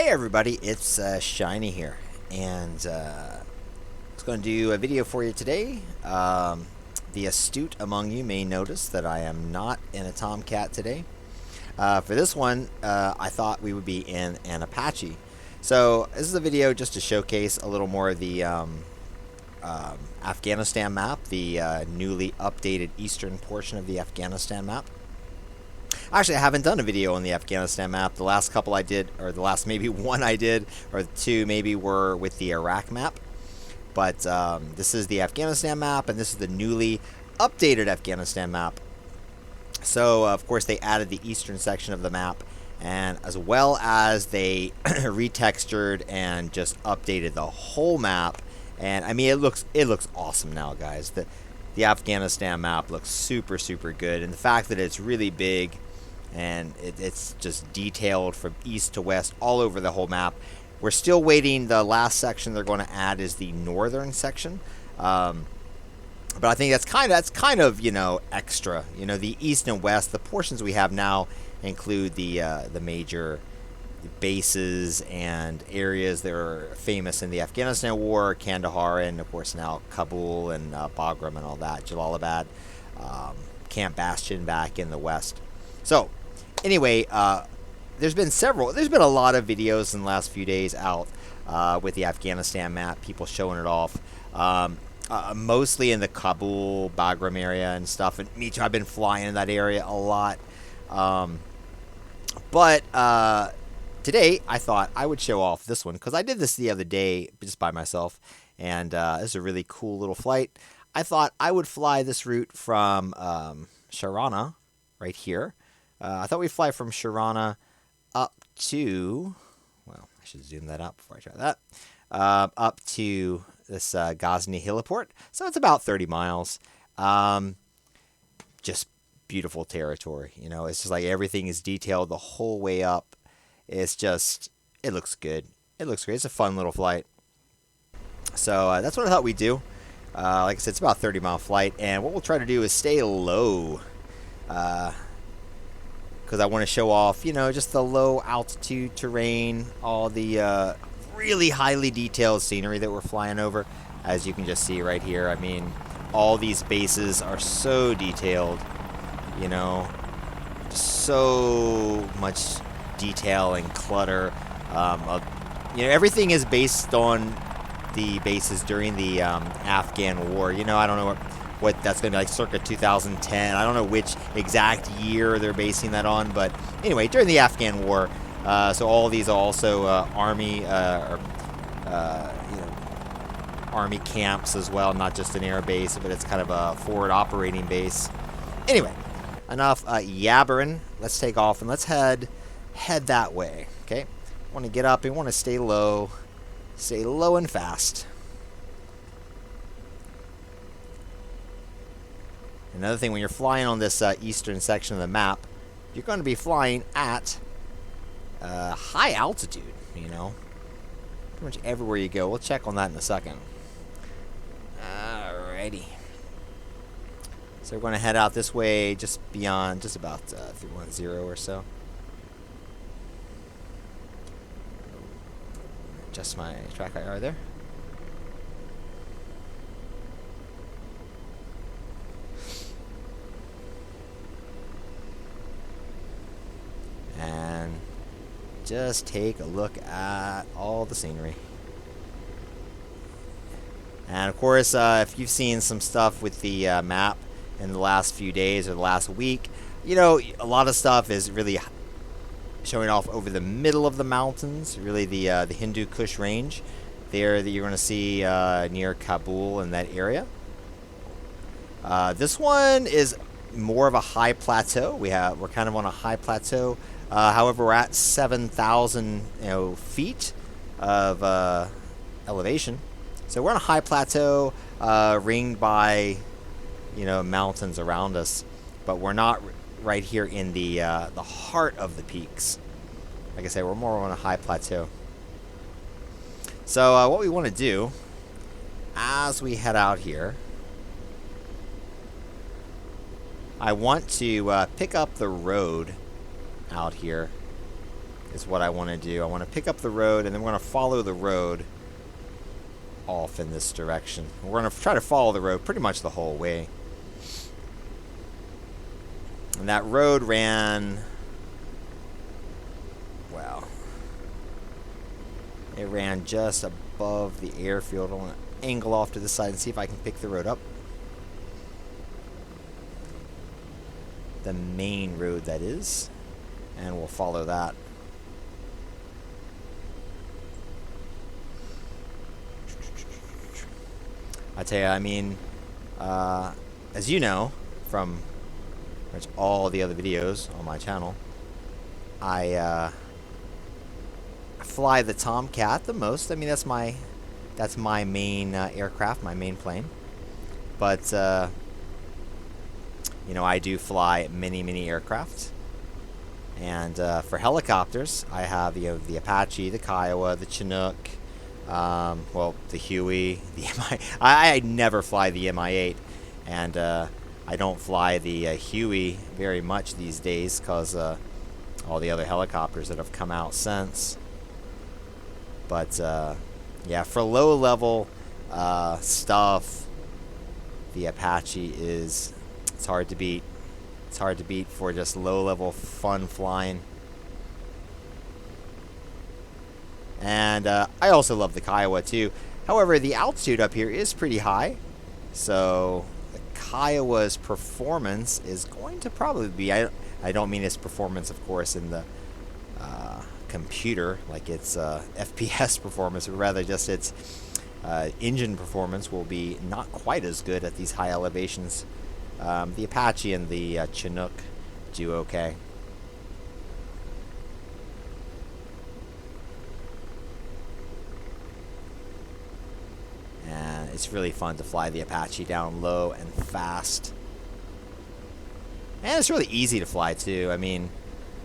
Hey everybody, it's Shiny here, and I was going to do a video for you today. The astute among you may notice that I am not in a Tomcat today. For this one, I thought we would be in an Apache. So this is a video just to showcase a little more of the Afghanistan map, the newly updated eastern portion of the Afghanistan map. Actually, I haven't done a video on the Afghanistan map. The last couple I did, or the last maybe one I did, or two maybe, were with the Iraq map. But this is the Afghanistan map, and this is the newly updated Afghanistan map. So, of course, they added the eastern section of the map, and as well as they retextured and just updated the whole map. And I mean, it looks awesome now, guys. The Afghanistan map looks super good, and the fact that it's really big and it's just detailed from east to west all over the whole map. We're still waiting. The last section they're going to add is the northern section, but I think that's kind of extra. The east and west, the portions we have now include the major bases and areas that are famous in the Afghanistan war, Kandahar, and of course now Kabul and Bagram and all that, Jalalabad, Camp Bastion back in the west. So anyway, there's been a lot of videos in the last few days out with the Afghanistan map, people showing it off, mostly in the Kabul, Bagram area and stuff. And me too, I've been flying in that area a lot, but today I thought I would show off this one because I did this the other day just by myself, and this is a really cool little flight. I thought I would fly this route from Sharana right here. I thought we'd fly from Sharana up to, well, I should zoom that up before I try that, up to this Ghazni heliport. So it's about 30 miles. Just beautiful territory. It's just like everything is detailed the whole way up. It's just, it looks good. It looks great. It's a fun little flight. So that's what I thought we'd do. Like I said, it's about a 30-mile flight, and what we'll try to do is stay low. Because I want to show off, just the low altitude terrain, all the really highly detailed scenery that we're flying over. As you can just see right here, I mean, all these bases are so detailed, so much detail and clutter. Everything is based on the bases during the Afghan war. I don't know what that's going to be like, circa 2010. I don't know which exact year they're basing that on, but anyway, during the Afghan war. So all these are also army army camps as well, not just an air base, but it's kind of a forward operating base. Anyway, enough yabbering. Let's take off and let's head that way. Okay, want to get up and want to stay low and fast. Another thing, when you're flying on this eastern section of the map, you're going to be flying at high altitude, pretty much everywhere you go. We'll check on that in a second. Alrighty. So we're going to head out this way, just about 310 or so. Adjust my track IR there. And just take a look at all the scenery. And of course, if you've seen some stuff with the map in the last few days or the last week, a lot of stuff is really showing off over the middle of the mountains, really the Hindu Kush range there that you're going to see near Kabul in that area. This one is more of a high plateau. We're kind of on a high plateau. However, we're at 7,000 feet of elevation, so we're on a high plateau ringed by mountains around us, but we're not right here in the heart of the peaks. Like I say, we're more on a high plateau. So what we want to do as we head out here, I want to pick up the road out here is what I want to do. I want to pick up the road, and then we're going to follow the road off in this direction. We're going to try to follow the road pretty much the whole way. And that road ran, well, it ran just above the airfield. I want to angle off to the side and see if I can pick the road up. The main road, that is. And we'll follow that. I tell you, I mean, as you know from pretty much all the other videos on my channel, I fly the Tomcat the most. I mean, that's my main aircraft, my main plane. But you know, I do fly many aircraft. And for helicopters, I have the Apache, the Kiowa, the Chinook. Well, the Huey, the MI. I never fly the MI-8, and I don't fly the Huey very much these days because all the other helicopters that have come out since. But yeah, for low-level stuff, the Apache it's hard to beat. It's hard to beat for just low-level fun flying. And I also love the Kiowa too. However, the altitude up here is pretty high, so the Kiowa's performance is going to probably be, I don't mean its performance, of course, in the computer, like its FPS performance, but rather just its engine performance will be not quite as good at these high elevations. The Apache and the Chinook do okay. And it's really fun to fly the Apache down low and fast. And it's really easy to fly too. I mean,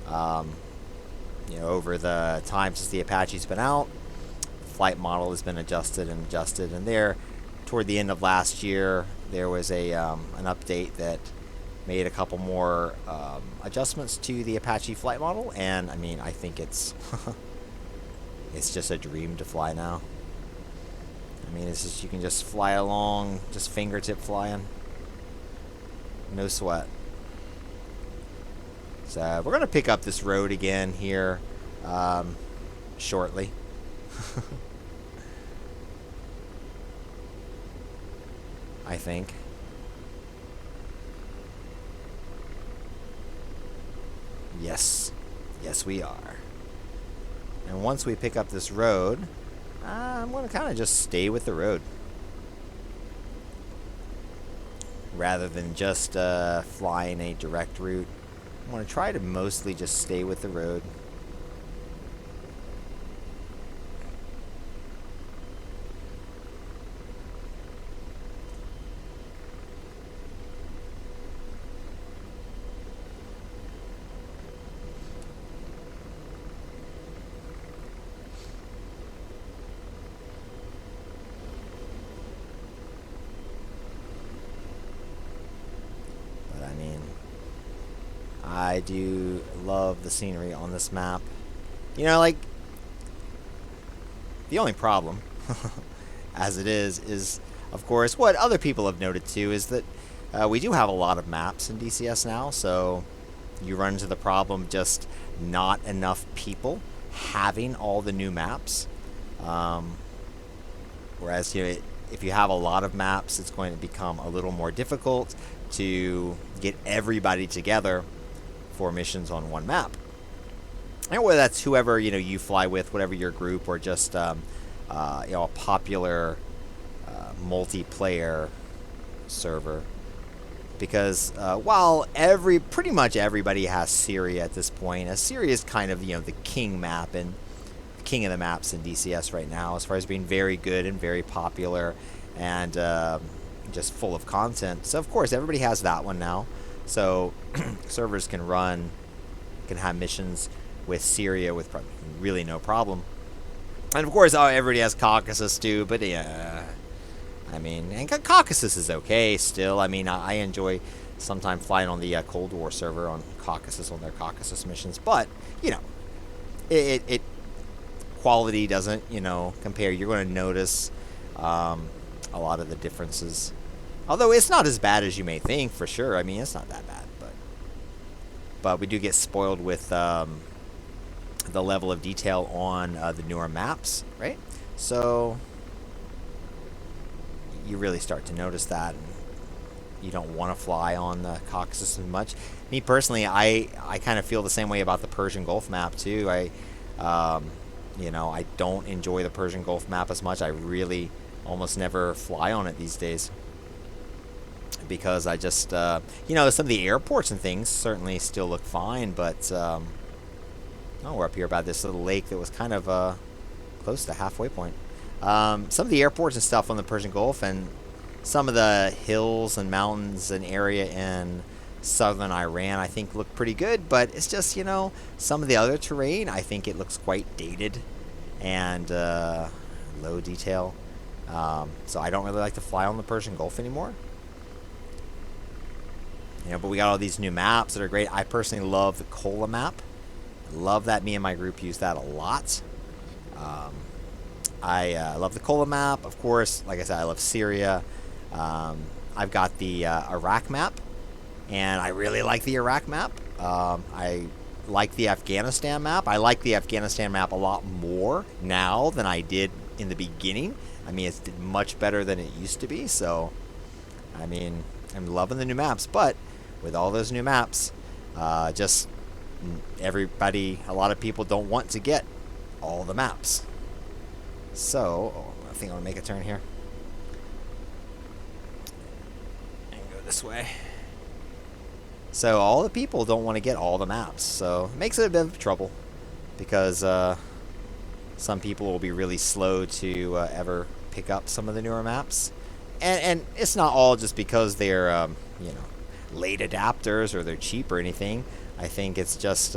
you know, over the time since the Apache's been out, the flight model has been adjusted. And there, toward the end of last year, there was an update that made a couple more adjustments to the Apache flight model, and I mean, I think it's it's just a dream to fly now. I mean, it's just, you can just fly along, just fingertip flying, no sweat. So we're gonna pick up this road again here shortly. I think. Yes. Yes, we are. And once we pick up this road, I'm going to kind of just stay with the road. Rather than just flying a direct route. I'm going to try to mostly just stay with the road. I do love the scenery on this map. You know, like, the only problem, as it is, of course, what other people have noted too, is that we do have a lot of maps in DCS now, so you run into the problem just not enough people having all the new maps. Whereas, you know, if you have a lot of maps, it's going to become a little more difficult to get everybody together for missions on one map. And whether that's whoever, you know, you fly with, whatever your group, or just you know, a popular multiplayer server. Because while pretty much everybody has Syria at this point, Syria is kind of, you know, the king map and king of the maps in DCS right now, as far as being very good and very popular and just full of content. So of course everybody has that one now. So servers can have missions with Syria with really no problem. And of course, everybody has Caucasus too, but yeah, I mean, and Caucasus is okay still. I mean, I enjoy sometimes flying on the Cold War server on Caucasus, on their Caucasus missions, but, you know, it quality doesn't, you know, compare. You're going to notice a lot of the differences. Although it's not as bad as you may think, for sure. I mean, it's not that bad, but we do get spoiled with the level of detail on the newer maps, right? So you really start to notice that, and you don't want to fly on the Caucasus as much. Me personally, I kind of feel the same way about the Persian Gulf map too. You know, I don't enjoy the Persian Gulf map as much. I really almost never fly on it these days because I just, you know, some of the airports and things certainly still look fine, but oh, we're up here about this little lake that was kind of close to halfway point. Some of the airports and stuff on the Persian Gulf and some of the hills and mountains and area in southern Iran I think look pretty good, but it's just, you know, some of the other terrain I think it looks quite dated and low detail. So I don't really like to fly on the Persian Gulf anymore. You know, but we got all these new maps that are great. I personally love the Kola map. I love that. Me and my group use that a lot. I love the Kola map, of course. Like I said, I love Syria. I've got the Iraq map, and I really like the Iraq map. I like the Afghanistan map. I like the Afghanistan map a lot more now than I did in the beginning. I mean, it's much better than it used to be. So, I mean, I'm loving the new maps. But with all those new maps, just everybody, a lot of people don't want to get all the maps. So, I think I'm going to make a turn here. And go this way. So, all the people don't want to get all the maps. So, it makes it a bit of trouble. Because some people will be really slow to ever pick up some of the newer maps. And it's not all just because they're, you know, late adapters or they're cheap or anything. I think it's just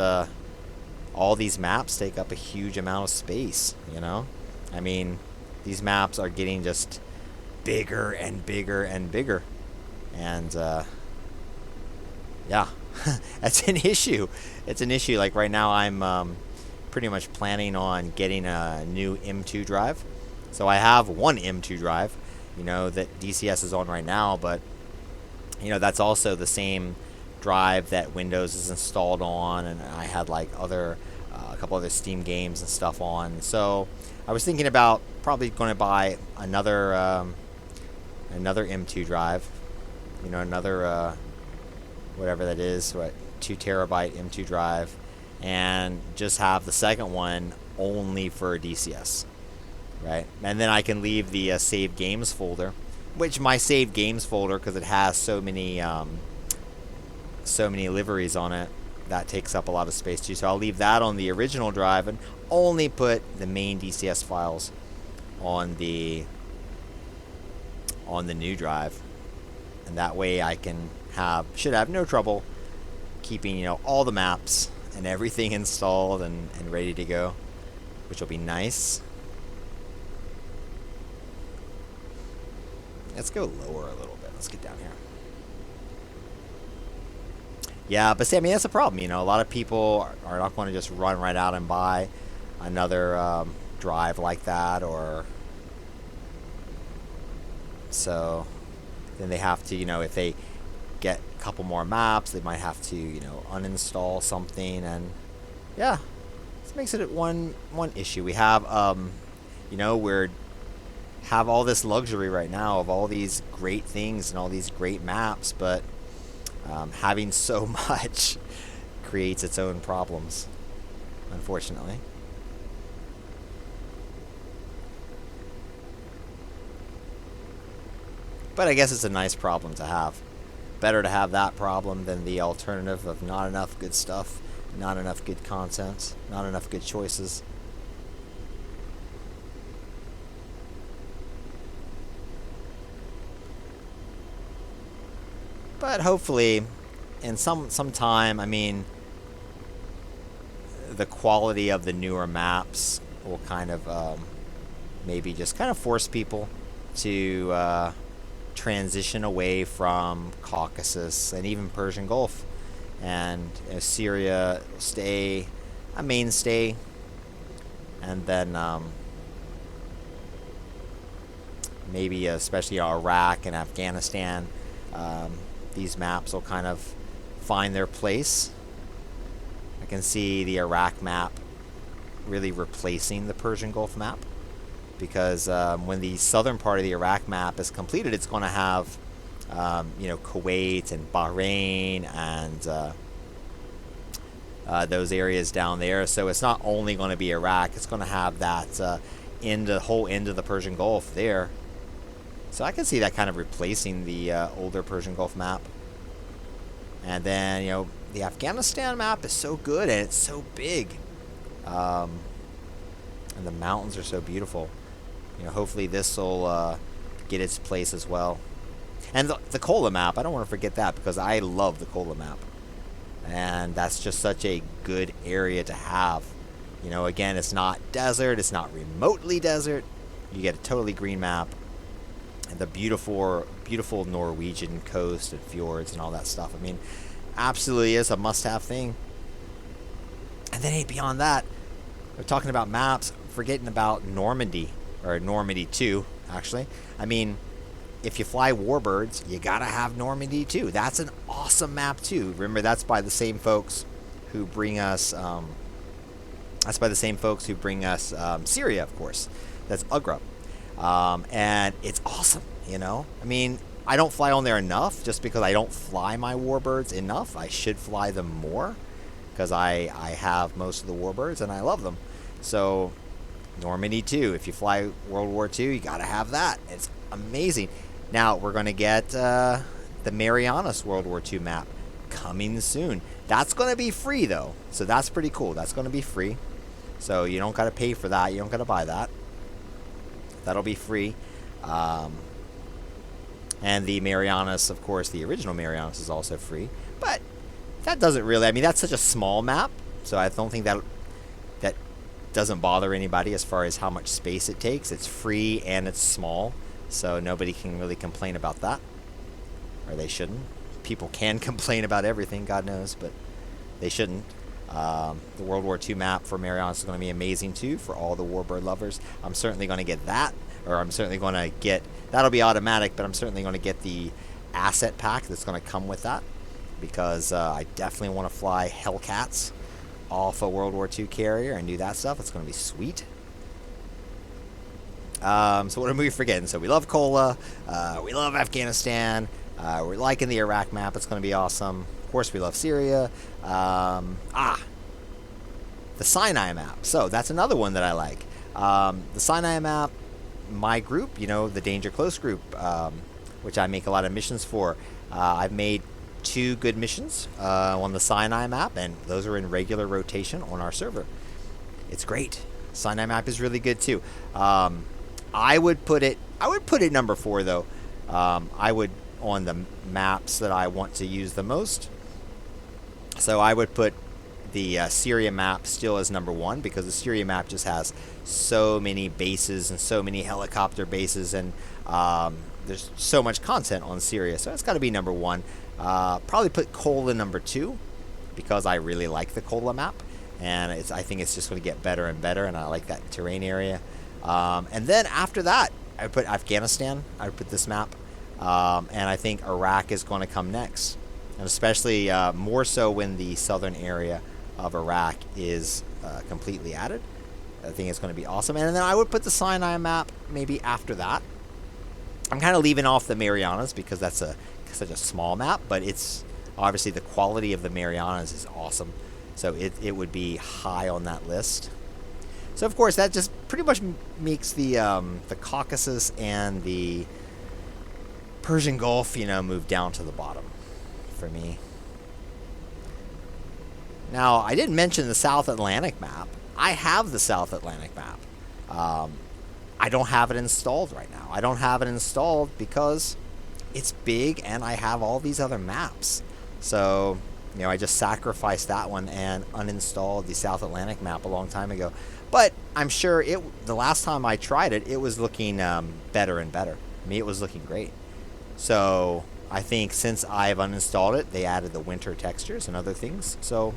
all these maps take up a huge amount of space, you know? I mean, these maps are getting just bigger and bigger and bigger. And, yeah, that's an issue. It's an issue. Like right now I'm pretty much planning on getting a new M.2 drive. So I have one M.2 drive, you know, that DCS is on right now, but, you know, that's also the same drive that Windows is installed on, and I had like a couple other Steam games and stuff on. So I was thinking about probably going to buy another M.2 drive, you know, another whatever that is, 2 terabyte M.2 drive, and just have the second one only for DCS, right? And then I can leave the save games folder, which my save games folder, because it has so many liveries on it, that takes up a lot of space too. So I'll leave that on the original drive and only put the main DCS files on the new drive, and that way I should have no trouble keeping, you know, all the maps and everything installed and ready to go, which will be nice. Let's go lower a little bit. Let's get down here. Yeah, but see, I mean, that's a problem. You know, a lot of people are not going to just run right out and buy another drive like that, or so then they have to, you know, if they get a couple more maps, they might have to, you know, uninstall something, and yeah, this makes it one issue. We have, you know, have all this luxury right now of all these great things and all these great maps, but having so much creates its own problems, unfortunately. But I guess it's a nice problem to have. Better to have that problem than the alternative of not enough good stuff, not enough good content, not enough good choices. But hopefully, in some time, I mean, the quality of the newer maps will kind of maybe just kind of force people to transition away from Caucasus and even Persian Gulf, and Syria will stay a mainstay, and then maybe especially Iraq and Afghanistan, these maps will kind of find their place. I can see the Iraq map really replacing the Persian Gulf map, because when the southern part of the Iraq map is completed, it's going to have Kuwait and Bahrain and those areas down there. So it's not only going to be Iraq, it's going to have that whole end of the Persian Gulf there. So I can see that kind of replacing the older Persian Gulf map. And then, the Afghanistan map is so good and it's so big. And the mountains are so beautiful. Hopefully this will get its place as well. And the Kola map, I don't want to forget that, because I love the Kola map. And that's just such a good area to have. Again, it's not desert, it's not remotely desert. You get a totally green map. And the beautiful Norwegian coast and fjords and all that stuff. I mean, absolutely is a must-have thing. And then, hey, beyond that, we're talking about maps, forgetting about Normandy, or Normandy 2, actually. I mean, if you fly Warbirds, you gotta have Normandy 2. That's an awesome map too. Remember, that's by the same folks who bring us. Syria, of course. That's UGRA. And it's awesome, I mean, I don't fly on there enough, just because I don't fly my Warbirds enough. I should fly them more, because I have most of the Warbirds and I love them. So Normandy 2, if you fly World War II, you gotta have that. It's amazing. Now we're going to get the Marianas World War II map coming soon. That's going to be free though, so that's pretty cool. That's going to be free, so you don't got to pay for that. You don't got to buy that. That'll be free. And the Marianas, of course, the original Marianas is also free. But that doesn't really, I mean, that's such a small map, so I don't think that doesn't bother anybody as far as how much space it takes. It's free and it's small, so nobody can really complain about that. Or they shouldn't. People can complain about everything, God knows, but they shouldn't. The World War II map for Marianas is going to be amazing too for all the Warbird lovers. I'm certainly going to get that, or I'm certainly going to get, that'll be automatic, but I'm certainly going to get the asset pack that's going to come with that, because I definitely want to fly Hellcats off a World War II carrier and do that stuff. It's going to be sweet. So what are we forgetting? So we love Kola, we love Afghanistan, we're liking the Iraq map. It's going to be awesome. Of course, we love Syria. The Sinai map. So that's another one that I like. The Sinai map, my group, the Danger Close group, which I make a lot of missions for. I've made 2 good missions on the Sinai map, and those are in regular rotation on our server. It's great. Sinai map is really good too. I would put it number 4 though. I would, on the maps that I want to use the most. So I would put the Syria map still as number 1, because the Syria map just has so many bases and so many helicopter bases, and there's so much content on Syria, so it's got to be number 1. Probably put Kola number 2, because I really like the Kola map, and I think it's just going to get better and better, and I like that terrain area. And then after that, I would put Afghanistan. I would put this map, and I think Iraq is going to come next. And especially more so when the southern area of Iraq is completely added. I think it's going to be awesome. And then I would put the Sinai map maybe after that. I'm kind of leaving off the Marianas because that's such a small map, but it's obviously the quality of the Marianas is awesome. So it would be high on that list. So of course that just pretty much makes the Caucasus and the Persian Gulf, move down to the bottom for me. Now, I didn't mention the South Atlantic map. I have the South Atlantic map. I don't have it installed right now. I don't have it installed because it's big and I have all these other maps. So, I just sacrificed that one and uninstalled the South Atlantic map a long time ago. But I'm sure the last time I tried it, it was looking better and better. I mean, it was looking great. So I think since I've uninstalled it, they added the winter textures and other things. So,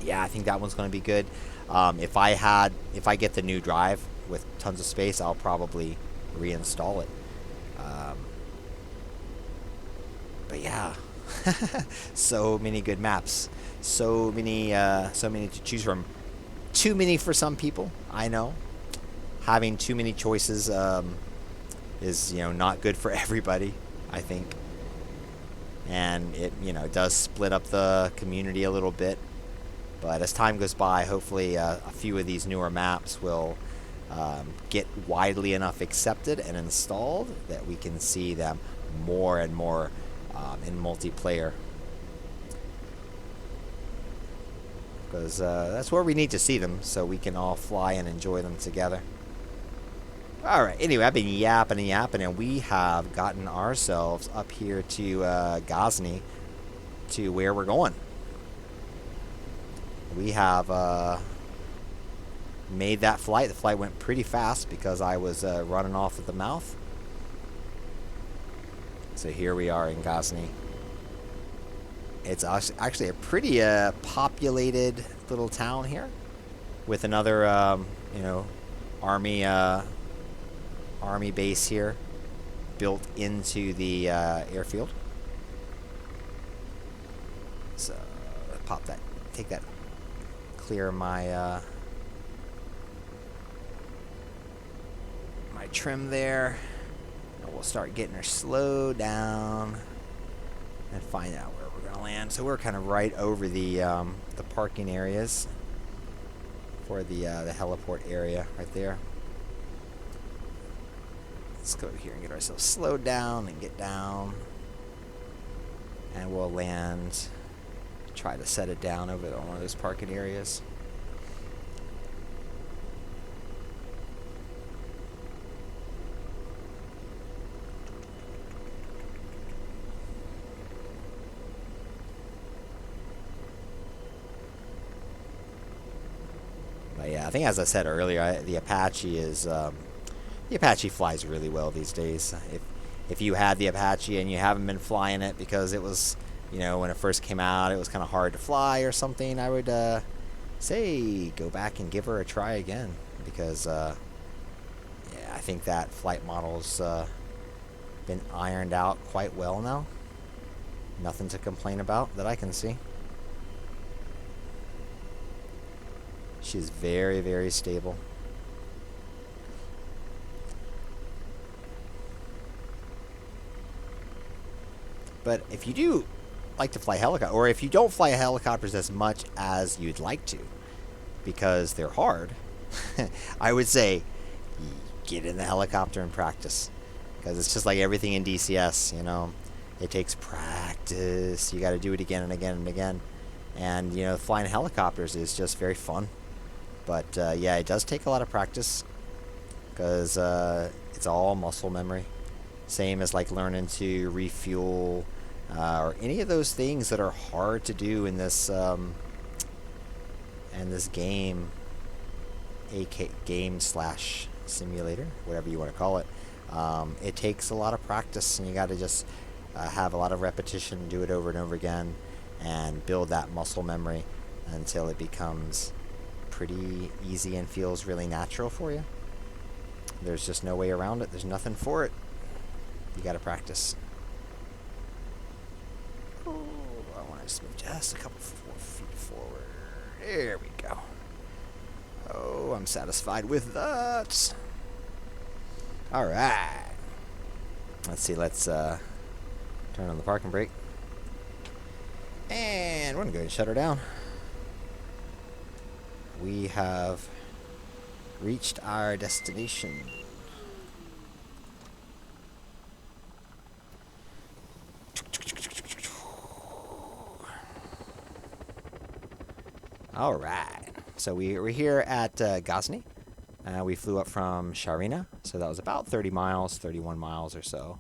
Yeah, I think that one's going to be good. If I get the new drive with tons of space, I'll probably reinstall it. Um, but yeah, so many good maps, so many to choose from. Too many for some people, I know. Having too many choices is not good for everybody, I think, and it does split up the community a little bit. But as time goes by, hopefully a few of these newer maps will get widely enough accepted and installed that we can see them more and more in multiplayer. Because that's where we need to see them, so we can all fly and enjoy them together. Alright, anyway, I've been yapping and yapping, and we have gotten ourselves up here to Ghazni, to where we're going. We have made that flight. The flight went pretty fast because I was running off at the mouth. So here we are in Ghazni. It's actually a pretty populated little town here, with another army base here built into the airfield. So pop that, take that, clear my my trim there, and we'll start getting her slowed down and find out where we're gonna land. So we're kind of right over the parking areas for the heliport area right there. Let's go over here and get ourselves slowed down and get down, and we'll land. Try to set it down over on one of those parking areas. But yeah, I think as I said earlier, the Apache flies really well these days. If you had the Apache and you haven't been flying it because it was, when it first came out, it was kind of hard to fly or something, I would say go back and give her a try again, because yeah, I think that flight model's been ironed out quite well now. Nothing to complain about that I can see. She's very, very stable. But if you do like to fly helicopter, or if you don't fly helicopters as much as you'd like to, because they're hard, I would say get in the helicopter and practice, because it's just like everything in DCS. It takes practice. You got to do it again and again and again, and flying helicopters is just very fun. But yeah, it does take a lot of practice, because it's all muscle memory, same as like learning to refuel. Or any of those things that are hard to do in this game, game/simulator, whatever you want to call it. It takes a lot of practice, and you got to just have a lot of repetition, do it over and over again, and build that muscle memory until it becomes pretty easy and feels really natural for you. There's just no way around it. There's nothing for it. You got to practice. I want to just move just a couple more feet forward. There we go. Oh, I'm satisfied with that. All right. Let's see. Let's turn on the parking brake. And we're going to go ahead and shut her down. We have reached our destination. All right, so we're here at Ghazni. We flew up from Sharana, so that was about 30 miles, 31 miles or so.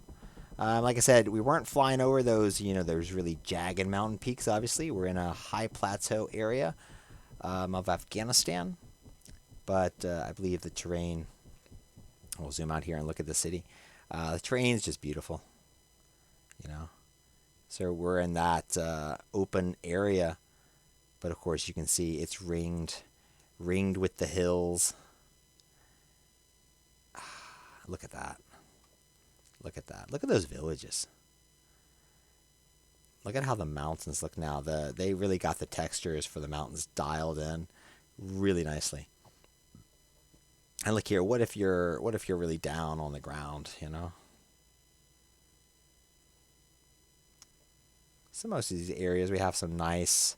Like I said, we weren't flying over those, those really jagged mountain peaks, obviously. We're in a high plateau area of Afghanistan, but I believe the terrain, we'll zoom out here and look at the city. The terrain is just beautiful, So we're in that open area. But of course, you can see it's ringed with the hills. Look at that. Look at that. Look at those villages. Look at how the mountains look now. They really got the textures for the mountains dialed in really nicely. And look here, what if you're really down on the ground, you know? So most of these areas we have some nice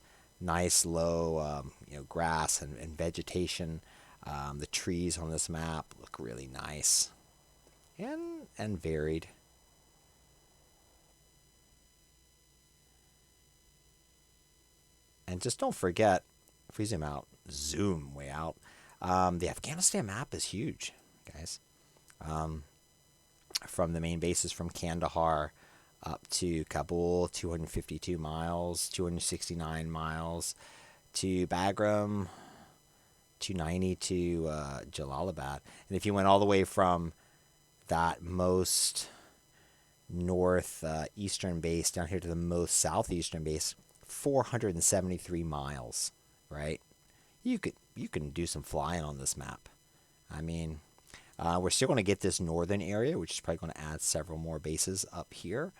low grass and vegetation. The trees on this map look really nice and varied. And just don't forget, if we zoom way out, the Afghanistan map is huge, guys. From the main bases from Kandahar up to Kabul, 252 miles, 269 miles, to Bagram, 290 to Jalalabad. And if you went all the way from that most northeastern base down here to the most southeastern base, 473 miles, right? You can do some flying on this map. I mean, we're still going to get this northern area, which is probably going to add several more bases up here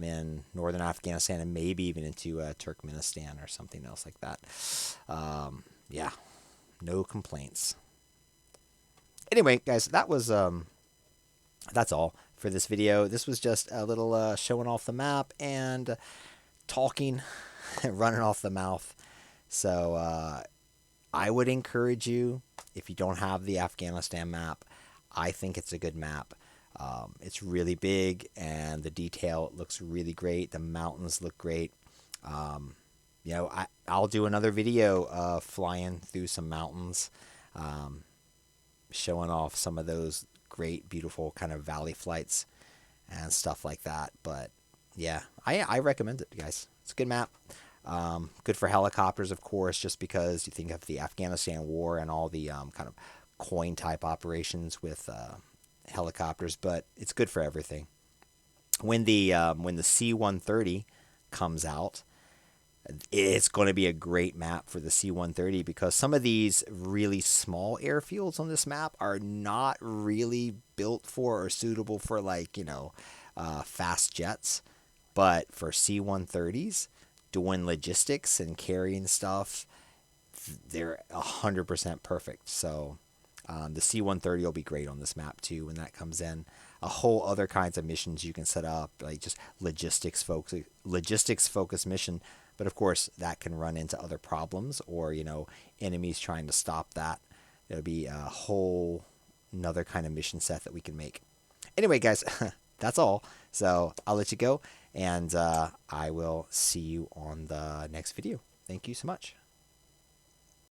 in northern Afghanistan and maybe even into Turkmenistan or something else like that. Yeah, no complaints. Anyway, guys, that's all for this video. This was just a little showing off the map and talking and running off the mouth. So I would encourage you, if you don't have the Afghanistan map, I think it's a good map. It's really big and the detail looks really great. The mountains look great. I'll do another video of flying through some mountains, showing off some of those great, beautiful kind of valley flights and stuff like that. But yeah, I recommend it, guys. It's a good map. Good for helicopters, of course, just because you think of the Afghanistan war and all the kind of coin type operations with helicopters, but it's good for everything. When the C-130 comes out, it's going to be a great map for the C-130 because some of these really small airfields on this map are not really built for or suitable for fast jets, but for C-130s doing logistics and carrying stuff, they're 100% perfect. So the C-130 will be great on this map too when that comes in. A whole other kinds of missions you can set up, like just logistics focused mission. But of course, that can run into other problems or enemies trying to stop that. It'll be a whole another kind of mission set that we can make. Anyway, guys, that's all. So I'll let you go, and I will see you on the next video. Thank you so much.